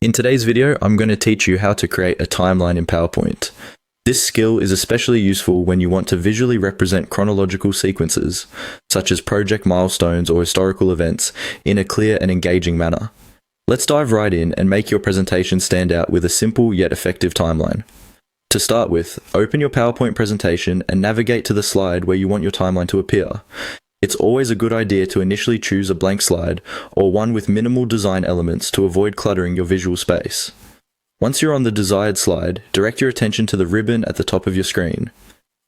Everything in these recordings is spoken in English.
In today's video, I'm going to teach you how to create a timeline in PowerPoint. This skill is especially useful when you want to visually represent chronological sequences, such as project milestones or historical events, in a clear and engaging manner. Let's dive right in and make your presentation stand out with a simple yet effective timeline. To start with, open your PowerPoint presentation and navigate to the slide where you want your timeline to appear. It's always a good idea to initially choose a blank slide or one with minimal design elements to avoid cluttering your visual space. Once you're on the desired slide, direct your attention to the ribbon at the top of your screen.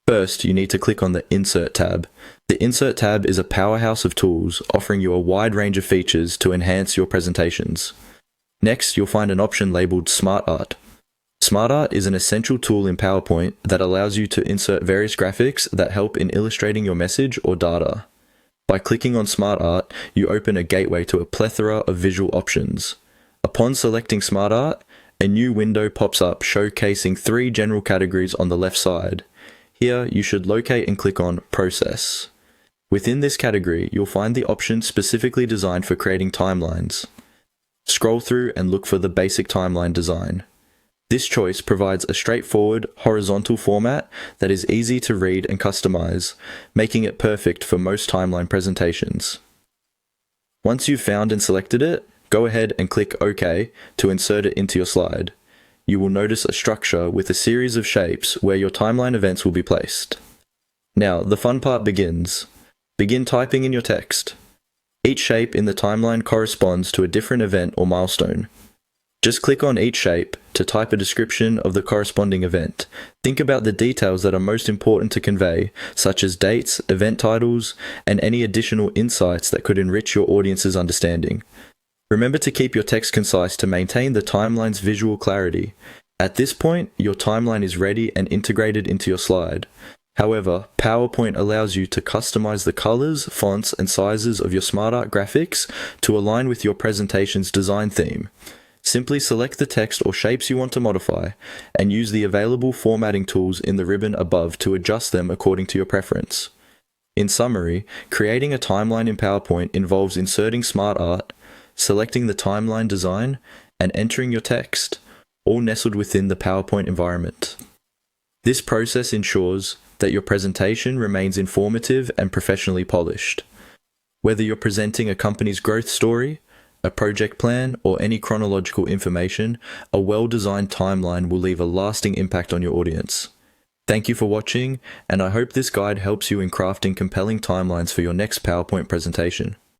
First, you need to click on the Insert tab. The Insert tab is a powerhouse of tools, offering you a wide range of features to enhance your presentations. Next, you'll find an option labeled Smart Art. Smart Art is an essential tool in PowerPoint that allows you to insert various graphics that help in illustrating your message or data. By clicking on Smart Art, you open a gateway to a plethora of visual options. Upon selecting Smart Art, a new window pops up showcasing 3 general categories on the left side. Here, you should locate and click on Process. Within this category, you'll find the option specifically designed for creating timelines. Scroll through and look for the basic timeline design. This choice provides a straightforward, horizontal format that is easy to read and customize, making it perfect for most timeline presentations. Once you've found and selected it, go ahead and click OK to insert it into your slide. You will notice a structure with a series of shapes where your timeline events will be placed. Now, the fun part begins. Begin typing in your text. Each shape in the timeline corresponds to a different event or milestone. Just click on each shape to type a description of the corresponding event. Think about the details that are most important to convey, such as dates, event titles, and any additional insights that could enrich your audience's understanding. Remember to keep your text concise to maintain the timeline's visual clarity. At this point, your timeline is ready and integrated into your slide. However, PowerPoint allows you to customize the colors, fonts, and sizes of your Smart Art graphics to align with your presentation's design theme. Simply select the text or shapes you want to modify, and use the available formatting tools in the ribbon above to adjust them according to your preference. In summary, creating a timeline in PowerPoint involves inserting Smart Art, selecting the timeline design, and entering your text, all nestled within the PowerPoint environment. This process ensures that your presentation remains informative and professionally polished. Whether you're presenting a company's growth story, a project plan, or any chronological information, a well-designed timeline will leave a lasting impact on your audience. Thank you for watching, and I hope this guide helps you in crafting compelling timelines for your next PowerPoint presentation.